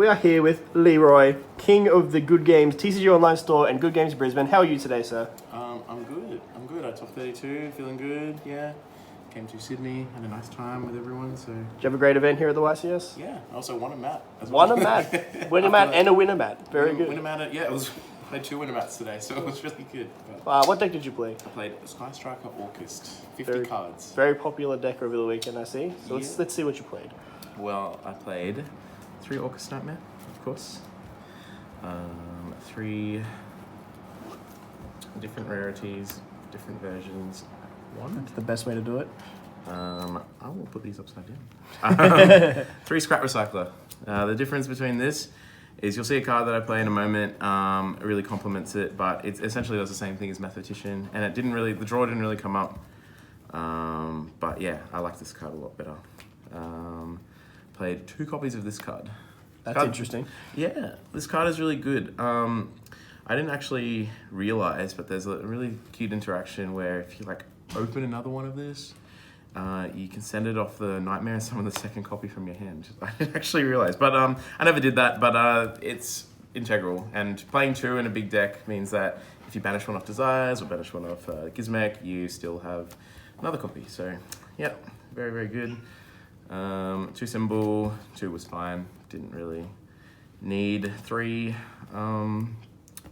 We are here with Leroy, king of the Good Games TCG Online Store and Good Games Brisbane. How are you today, sir? I'm good. I top 32, feeling good, yeah. Came to Sydney, had a nice time with everyone, so... Did you have a great event here at the YCS? Yeah, I also won a mat as well. Won a mat. Win a mat and a winner mat. Very good. Win a mat, yeah, I played 2 winner mats today, so it was really good. What deck did you play? I played Sky Striker Orcust, 50 cards. Very popular deck over the weekend, I see. So let's see what you played. Well, I played 3 Orcust Nightmare, of course. 3 different rarities, different versions. That's the best way to do it. I will put these upside down. 3 Scrap Recycler. The difference between this is you'll see a card that I play in a moment. It really complements it, but it essentially does the same thing as Mathematician, and the draw didn't really come up. But yeah, I like this card a lot better. Played 2 copies of this card. That's interesting. Yeah, this card is really good. I didn't actually realize, but there's a really cute interaction where if you open another one of this, you can send it off the Nightmare and summon the second copy from your hand. I didn't actually realize, but I never did that, but it's integral. And playing 2 in a big deck means that if you banish one off Desires or banish one off Gizmek, you still have another copy. So yeah, very, very good. 2 symbol, 2 was fine. Didn't really need 3. 2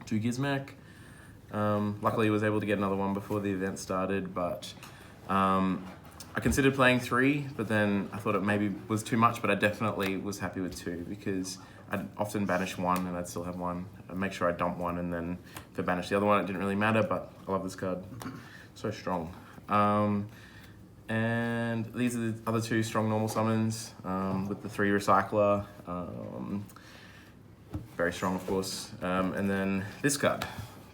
Gizmek. Luckily I was able to get another one before the event started, but I considered playing 3, but then I thought it maybe was too much, but I definitely was happy with 2 because I'd often banish 1 and I'd still have 1. I'd make sure I dump 1, and then if I banish the other one, it didn't really matter, but I love this card. So strong. And these are the other 2 strong normal summons with the 3 Recycler. Very strong, of course. And then this card.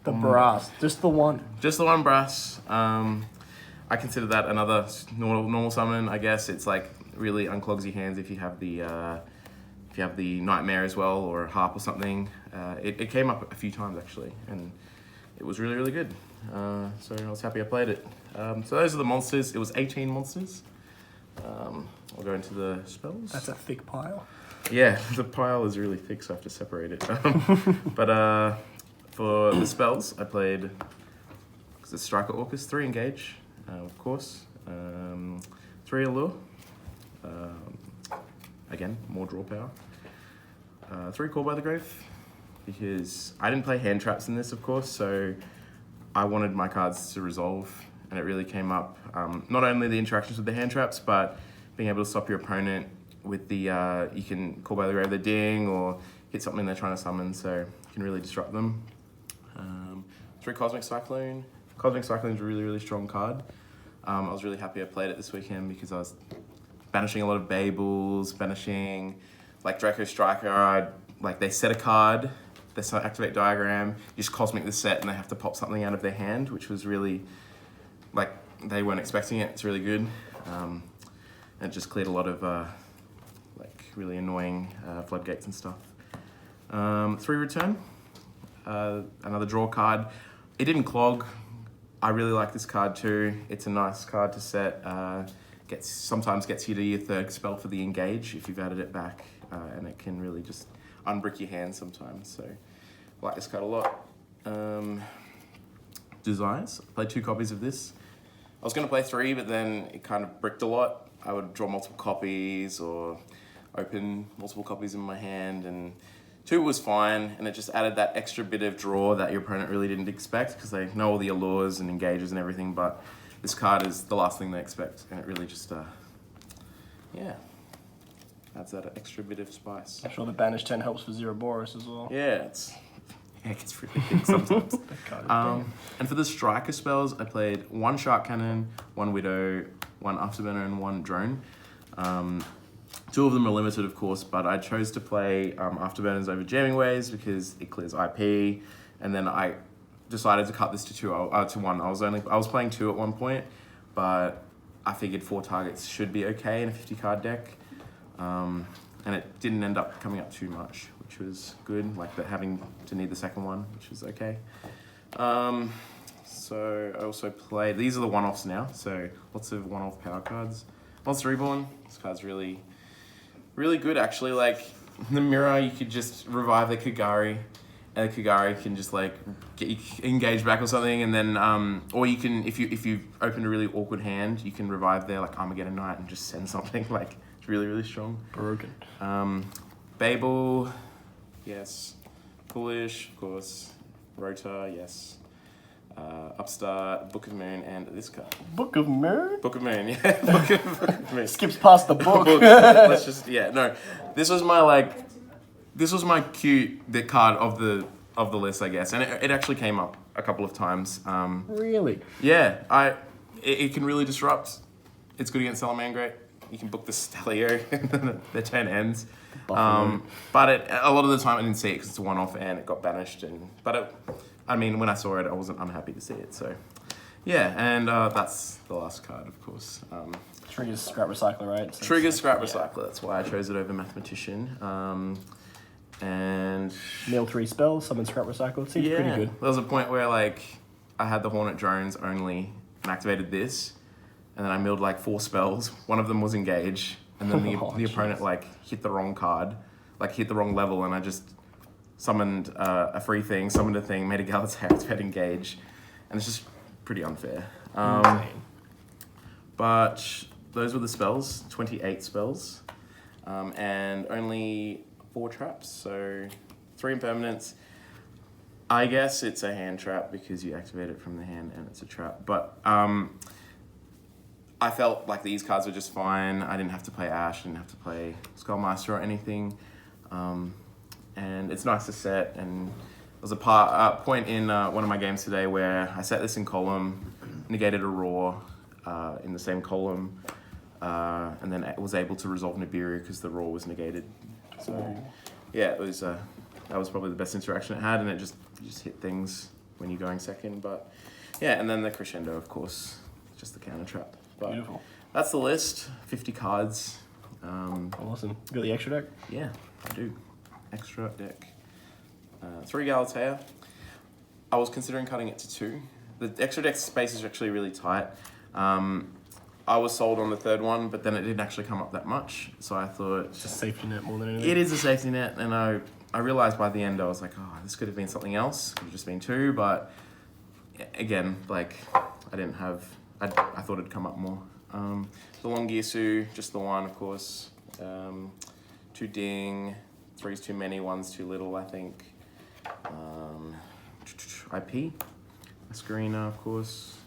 The brass, just the one. Just the one brass. I consider that another normal summon. I guess it's really unclogs your hands if you have the Nightmare as well, or Harp or something. It came up a few times actually, and it was really, really good. So I was happy I played it. So those are the monsters. It was 18 monsters. I'll go into the spells. That's a thick pile. Yeah, the pile is really thick, so I have to separate it. But for the spells, I played the Striker Orcust, 3 Engage, of course, 3 Allure, again, more draw power, 3 Call by the Grave, because I didn't play hand traps in this, of course, so I wanted my cards to resolve, and it really came up, not only the interactions with the hand traps, but being able to stop your opponent with the, you can Call by the Grave the Ding, or hit something they're trying to summon, so you can really disrupt them. 3 Cosmic Cyclone. Cosmic Cyclone is a really, really strong card. I was really happy I played it this weekend because I was banishing a lot of Babels, banishing Draco Striker. They set a card, they activate Diagram, you just Cosmic the set, and they have to pop something out of their hand, which was really, they weren't expecting it. It's really good. And it just cleared a lot of really annoying floodgates and stuff. 3 Return, another draw card. It didn't clog. I really like this card too. It's a nice card to set. Sometimes gets you to your 3rd spell for the Engage if you've added it back, and it can really just unbrick your hand sometimes. So I like this card a lot. Desires. I played 2 copies of this. I was going to play 3, but then it kind of bricked a lot. I would draw multiple copies or open multiple copies in my hand, and 2 was fine, and it just added that extra bit of draw that your opponent really didn't expect because they know all the allures and engages and everything, but this card is the last thing they expect, and it really just, yeah, adds that extra bit of spice. I'm sure the Banish 10 helps for 0 Boris as well. Yeah, it gets really big sometimes. And for the Striker spells, I played 1 Shark Cannon, 1 Widow, 1 Afterburner, and 1 Drone. 2 of them are limited, of course, but I chose to play Afterburners over Jamming Waves because it clears IP, and then I decided to cut this to 1. I was playing 2 at one point, but I figured 4 targets should be okay in a 50-card deck, and it didn't end up coming up too much, which was good. Having to need the second one, which was okay. So I also played. These are the one-offs now, so lots of one-off power cards. Monster Reborn. This card's really, really good actually. the mirror, you could just revive the Kagari, and the Kagari can just like get you engaged back or something, and then or you can if you open a really awkward hand, you can revive their like Armageddon Knight and just send something like it's really strong. Broken. Babel, yes. Foolish, of course. Rota, yes. Upstart, Book of Moon, and this card. Book of Moon? Book of Moon, yeah. Book of Moon. Skips past the book. Let's just, yeah, no. This was my cute card of the list, I guess, and it actually came up a couple of times. Really? Yeah, it can really disrupt. It's good against Salamangreat. You can book the Stelio, the 10 ends. But a lot of the time I didn't see it because it's a one-off and it got banished. When I saw it, I wasn't unhappy to see it. So, yeah, and that's the last card, of course. Triggers Scrap Recycler, right? So Triggers Scrap Recycler. That's why I chose it over Mathematician. And Mill 3 spells, summon Scrap Recycle. It seems pretty good. There was a point where like I had the Hornet Drones only and activated this, and then I milled like 4 spells. One of them was Engage, and then the opponent like hit the wrong card, like hit the wrong level, and I just summoned a free thing, summoned a thing, made a Galatea, activated Engage, and it's just pretty unfair. But those were the spells, 28 spells, and only 4 traps, so 3 impermanents. I guess it's a hand trap because you activate it from the hand and it's a trap, but I felt like these cards were just fine. I didn't have to play Ash, didn't have to play Skullmaster or anything. And it's nice to set, and there was a point in one of my games today where I set this in column, negated a Roar in the same column, and then was able to resolve Nibiru because the Roar was negated. So yeah, it was that was probably the best interaction it had, and it just hit things when you're going second. But yeah, and then the Crescendo, of course, just the counter trap. But beautiful. That's the list. 50 cards. Awesome. You got the extra deck? Yeah, I do. Extra deck. 3 Galatea. I was considering cutting it to 2. The extra deck space is actually really tight. I was sold on the 3rd one, but then it didn't actually come up that much. So I thought... It's a safety net more than anything. It is a safety net, and I realized by the end I was like, oh, this could have been something else. Could have just been 2, but again, like, I didn't have... I thought it'd come up more. The Longisu, just the 1, of course. 2 Ding, 3's too many, 1's too little, I think. IP, Masquerina, of course.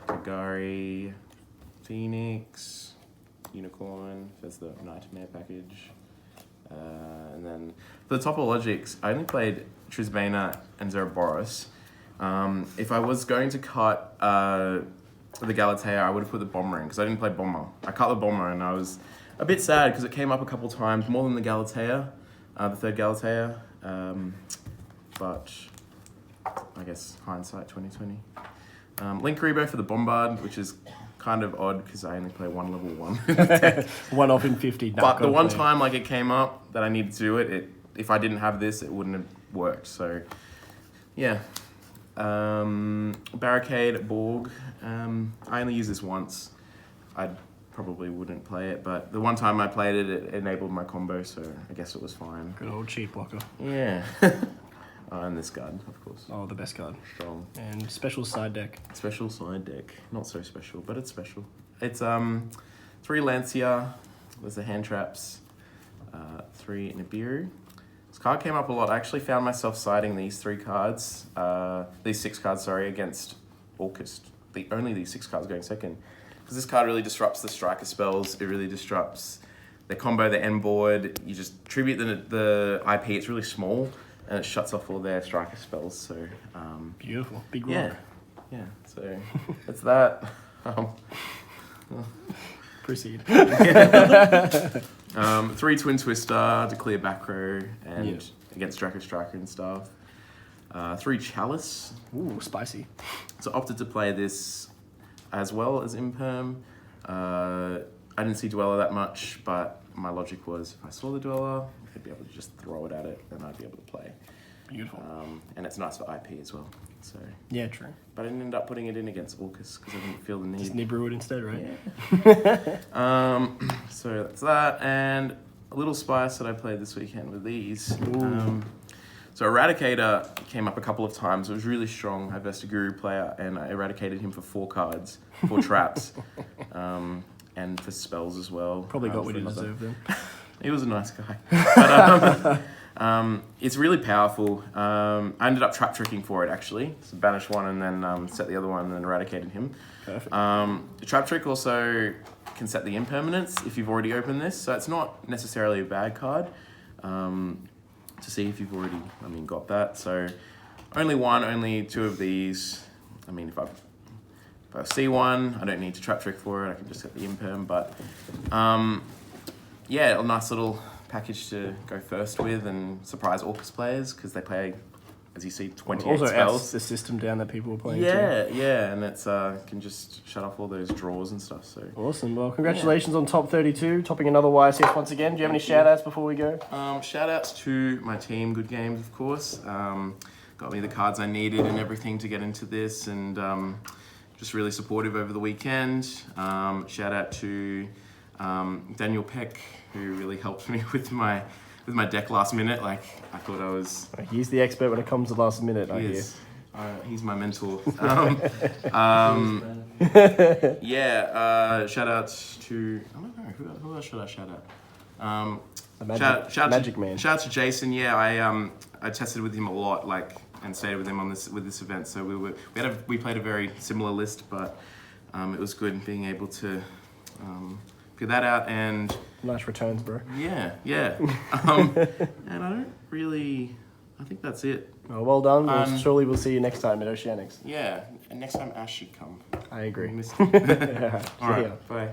Kagari, Phoenix, Unicorn, there's the Nightmare package. And then for the Topologics, I only played Trisbana and Zeraboros. If I was going to cut the Galatea, I would have put the Bomber in because I didn't play Bomber. I cut the Bomber and I was a bit sad because it came up a couple times, more than the Galatea, the 3rd Galatea. But I guess hindsight 2020. Link Rebo for the Bombard, which is kind of odd because I only play 1 level 1. 1 off in 50. But the one time like it came up that I needed to do it, if I didn't have this, it wouldn't have worked. So yeah. Barricade, Borg. I only used this once. I probably wouldn't play it, but the one time I played it, it enabled my combo, so I guess it was fine. Good old cheat blocker. Yeah. And this card, of course. Oh, the best card. Strong. And special side deck. Special side deck. Not so special, but it's special. It's 3 Lancia. There's the hand traps. 3 Nibiru. This card came up a lot. I actually found myself siding these 3 cards, these 6 cards, sorry, against Orcust. Only these 6 cards going second. Because this card really disrupts the striker spells. It really disrupts the combo, the end board. You just tribute the IP. It's really small, and it shuts off all their striker spells. So beautiful, big rock. Yeah. So that's that. Proceed. 3 Twin Twister to clear back row and against Draco Striker and stuff. 3 Chalice. Ooh, spicy. So opted to play this as well as Imperm. I didn't see Dweller that much, but my logic was if I saw the Dweller, I'd be able to just throw it at it and I'd be able to play. Beautiful. And it's nice for IP as well. So yeah, true. But I didn't end up putting it in against Orcust because I didn't feel the need. Just Nibiru it instead, right? Yeah. So that's that. And a little spice that I played this weekend with these. So Eradicator came up a couple of times. It was really strong. I versed a Guru player and I eradicated him for 4 cards, 4 traps, and for spells as well. Probably got what he for another- deserved then. He was a nice guy. But, it's really powerful. I ended up trap tricking for it actually. So banish one and then set the other one and then eradicated him. Perfect. The trap trick also can set the impermanence if you've already opened this. So it's not necessarily a bad card to see if you've already, got that. So only 2 of these. I mean, if I see one, I don't need to trap trick for it. I can just set the imperm. But yeah, a nice little package to go first with and surprise Orcust players because they play, as you see, 28 Also spells. adds the system down that people were playing too. Yeah, and it's can just shut off all those draws and stuff. So Awesome. Well, congratulations on top 32, topping another YCS once again. Do you have any shout-outs before we go? shout outs to my team, Good Games, of course. Got me the cards I needed and everything to get into this, and just really supportive over the weekend. Shout out to Daniel Peck, who really helped me with my deck last minute. Like, I thought I was... He's the expert when it comes to last minute, I hear. He's my mentor. Shout outs to... I don't know, who else should I shout out? Magic Man. Shout out to Jason. Yeah, I tested with him a lot, and stayed with him with this event. So we played a very similar list, but it was good being able to figure that out. And Nice returns, bro. yeah. And I think that's it. Oh, well done. Surely we'll see you next time at Oceanics. Yeah, and next time Ash should come. I agree. Missed- Yeah. All right, bye.